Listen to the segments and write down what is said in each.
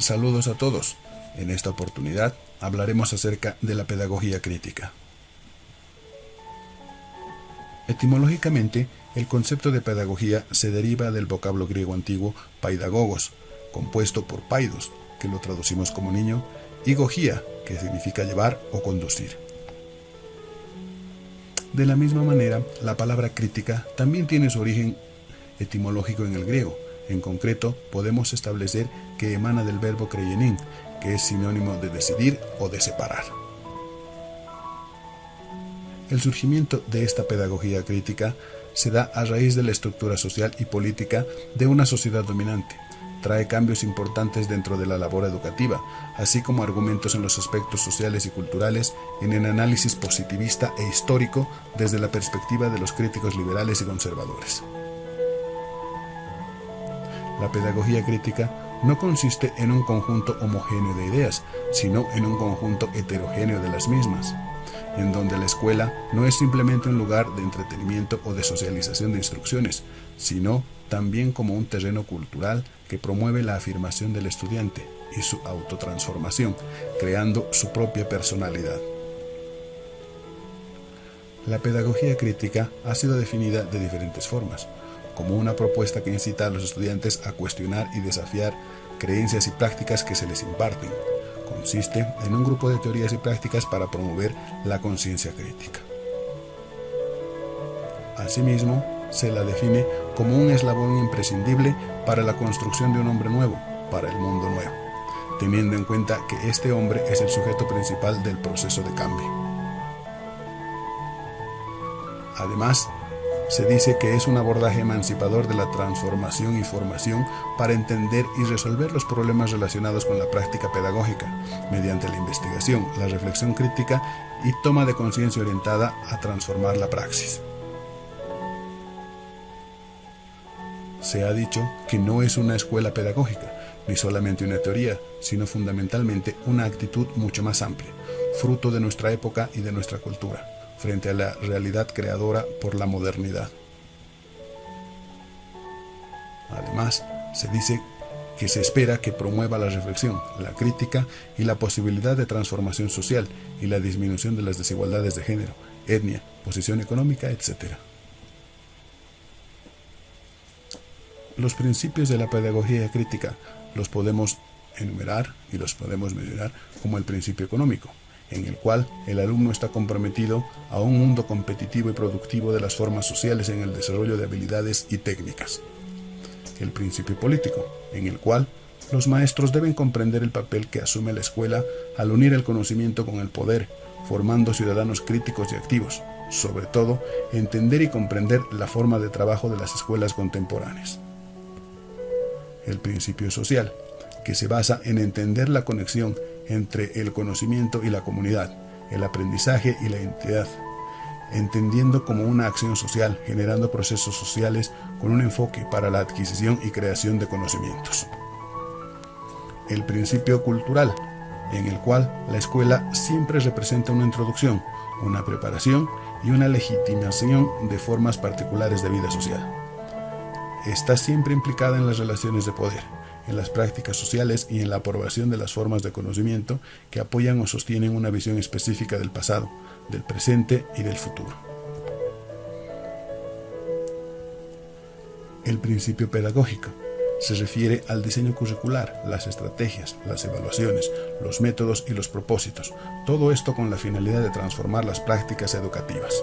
Saludos a todos. En esta oportunidad hablaremos acerca de la pedagogía crítica. Etimológicamente, el concepto de pedagogía se deriva del vocablo griego antiguo paidagogos, compuesto por paidos, que lo traducimos como niño, y gogía, que significa llevar o conducir. De la misma manera, la palabra crítica también tiene su origen etimológico en el griego. En concreto, podemos establecer que emana del verbo kreienin, que es sinónimo de decidir o de separar. El surgimiento de esta pedagogía crítica se da a raíz de la estructura social y política de una sociedad dominante. Trae cambios importantes dentro de la labor educativa, así como argumentos en los aspectos sociales y culturales en el análisis positivista e histórico desde la perspectiva de los críticos liberales y conservadores. La pedagogía crítica no consiste en un conjunto homogéneo de ideas, sino en un conjunto heterogéneo de las mismas, en donde la escuela no es simplemente un lugar de entretenimiento o de socialización de instrucciones, sino también como un terreno cultural que promueve la afirmación del estudiante y su autotransformación, creando su propia personalidad. La pedagogía crítica ha sido definida de diferentes formas, como una propuesta que incita a los estudiantes a cuestionar y desafiar creencias y prácticas que se les imparten. Consiste en un grupo de teorías y prácticas para promover la conciencia crítica. Asimismo, se la define como un eslabón imprescindible para la construcción de un hombre nuevo, para el mundo nuevo, teniendo en cuenta que este hombre es el sujeto principal del proceso de cambio. Además, se dice que es un abordaje emancipador de la transformación y formación para entender y resolver los problemas relacionados con la práctica pedagógica, mediante la investigación, la reflexión crítica y toma de conciencia orientada a transformar la praxis. Se ha dicho que no es una escuela pedagógica, ni solamente una teoría, sino fundamentalmente una actitud mucho más amplia, fruto de nuestra época y de nuestra cultura, frente a la realidad creadora por la modernidad. Además, se dice que se espera que promueva la reflexión, la crítica y la posibilidad de transformación social y la disminución de las desigualdades de género, etnia, posición económica, etc. Los principios de la pedagogía crítica los podemos enumerar y los podemos mencionar como el principio económico, en el cual el alumno está comprometido a un mundo competitivo y productivo de las formas sociales en el desarrollo de habilidades y técnicas. El principio político, en el cual los maestros deben comprender el papel que asume la escuela al unir el conocimiento con el poder, formando ciudadanos críticos y activos, sobre todo entender y comprender la forma de trabajo de las escuelas contemporáneas. El principio social, que se basa en entender la conexión entre el conocimiento y la comunidad, el aprendizaje y la identidad, entendiendo como una acción social, generando procesos sociales con un enfoque para la adquisición y creación de conocimientos. El principio cultural, en el cual la escuela siempre representa una introducción, una preparación y una legitimación de formas particulares de vida social. Está siempre implicada en las relaciones de poder, en las prácticas sociales y en la aprobación de las formas de conocimiento que apoyan o sostienen una visión específica del pasado, del presente y del futuro. El principio pedagógico se refiere al diseño curricular, las estrategias, las evaluaciones, los métodos y los propósitos, todo esto con la finalidad de transformar las prácticas educativas.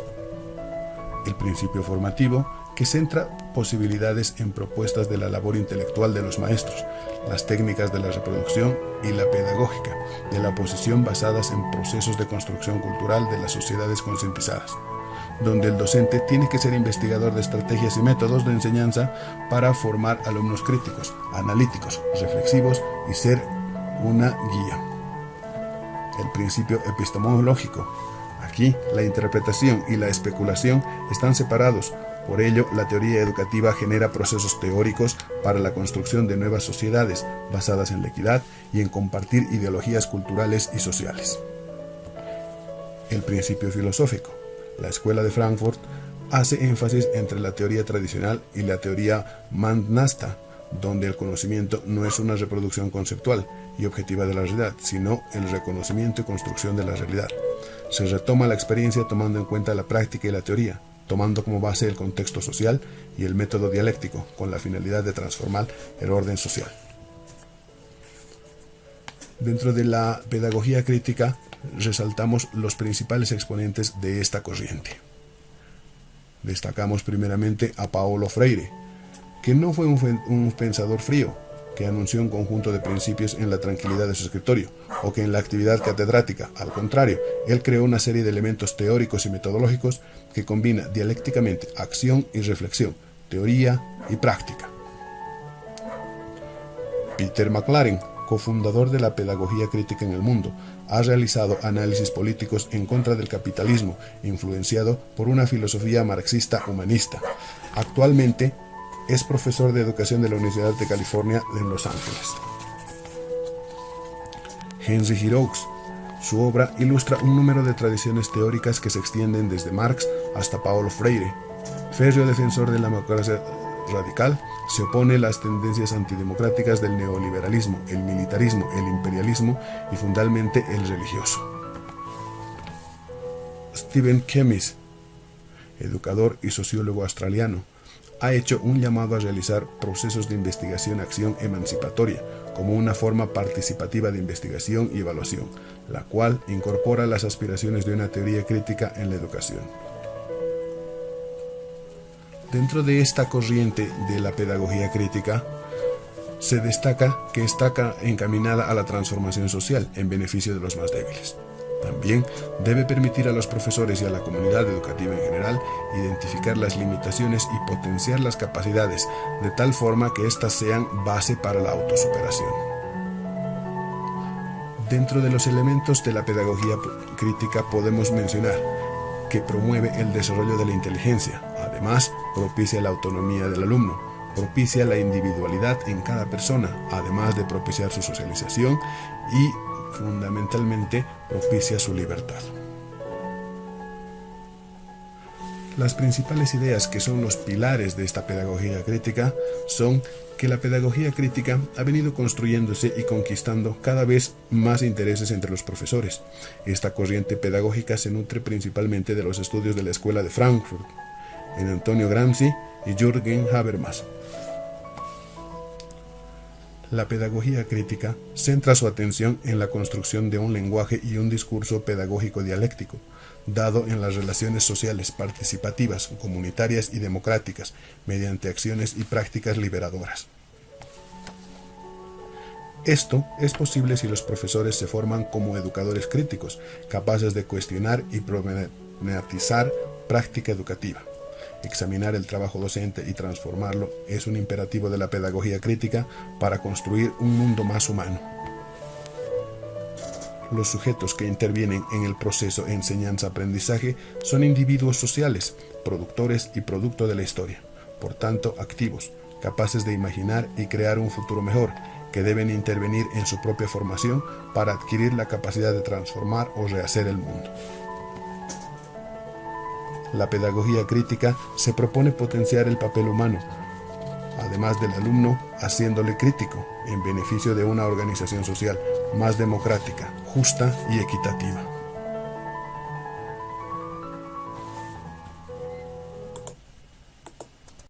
El principio formativo, que centra posibilidades en propuestas de la labor intelectual de los maestros, las técnicas de la reproducción y la pedagógica, de la posición basadas en procesos de construcción cultural de las sociedades concientizadas, donde el docente tiene que ser investigador de estrategias y métodos de enseñanza para formar alumnos críticos, analíticos, reflexivos y ser una guía. El principio epistemológico. Aquí, la interpretación y la especulación están separados. Por ello, la teoría educativa genera procesos teóricos para la construcción de nuevas sociedades basadas en la equidad y en compartir ideologías culturales y sociales. El principio filosófico. La Escuela de Frankfurt hace énfasis entre la teoría tradicional y la teoría Manasta, donde el conocimiento no es una reproducción conceptual y objetiva de la realidad, sino el reconocimiento y construcción de la realidad. Se retoma la experiencia tomando en cuenta la práctica y la teoría, tomando como base el contexto social y el método dialéctico, con la finalidad de transformar el orden social. Dentro de la pedagogía crítica, resaltamos los principales exponentes de esta corriente. Destacamos primeramente a Paulo Freire, que no fue un pensador frío, que anunció un conjunto de principios en la tranquilidad de su escritorio, o que en la actividad catedrática. Al contrario, él creó una serie de elementos teóricos y metodológicos que combina dialécticamente acción y reflexión, teoría y práctica. Peter McLaren, cofundador de la pedagogía crítica en el mundo, ha realizado análisis políticos en contra del capitalismo, influenciado por una filosofía marxista humanista. Actualmente es profesor de educación de la Universidad de California en Los Ángeles. Henry Giroux. Su obra ilustra un número de tradiciones teóricas que se extienden desde Marx hasta Paulo Freire. Férreo defensor de la democracia radical, se opone a las tendencias antidemocráticas del neoliberalismo, el militarismo, el imperialismo y fundamentalmente el religioso. Stephen Kemmis, educador y sociólogo australiano, ha hecho un llamado a realizar procesos de investigación-acción emancipatoria como una forma participativa de investigación y evaluación, la cual incorpora las aspiraciones de una teoría crítica en la educación. Dentro de esta corriente de la pedagogía crítica, se destaca que está encaminada a la transformación social en beneficio de los más débiles. También debe permitir a los profesores y a la comunidad educativa en general identificar las limitaciones y potenciar las capacidades de tal forma que éstas sean base para la autosuperación. Dentro de los elementos de la pedagogía crítica podemos mencionar que promueve el desarrollo de la inteligencia, además propicia la autonomía del alumno, propicia la individualidad en cada persona, además de propiciar su socialización y fundamentalmente propicia su libertad. Las principales ideas que son los pilares de esta pedagogía crítica son que la pedagogía crítica ha venido construyéndose y conquistando cada vez más intereses entre los profesores. Esta corriente pedagógica se nutre principalmente de los estudios de la Escuela de Frankfurt, en Antonio Gramsci y Jürgen Habermas. La pedagogía crítica centra su atención en la construcción de un lenguaje y un discurso pedagógico dialéctico, dado en las relaciones sociales participativas, comunitarias y democráticas, mediante acciones y prácticas liberadoras. Esto es posible si los profesores se forman como educadores críticos, capaces de cuestionar y problematizar práctica educativa. Examinar el trabajo docente y transformarlo es un imperativo de la pedagogía crítica para construir un mundo más humano. Los sujetos que intervienen en el proceso de enseñanza-aprendizaje son individuos sociales, productores y producto de la historia, por tanto activos, capaces de imaginar y crear un futuro mejor, que deben intervenir en su propia formación para adquirir la capacidad de transformar o rehacer el mundo. La pedagogía crítica se propone potenciar el papel humano, además del alumno, haciéndole crítico, en beneficio de una organización social más democrática, justa y equitativa.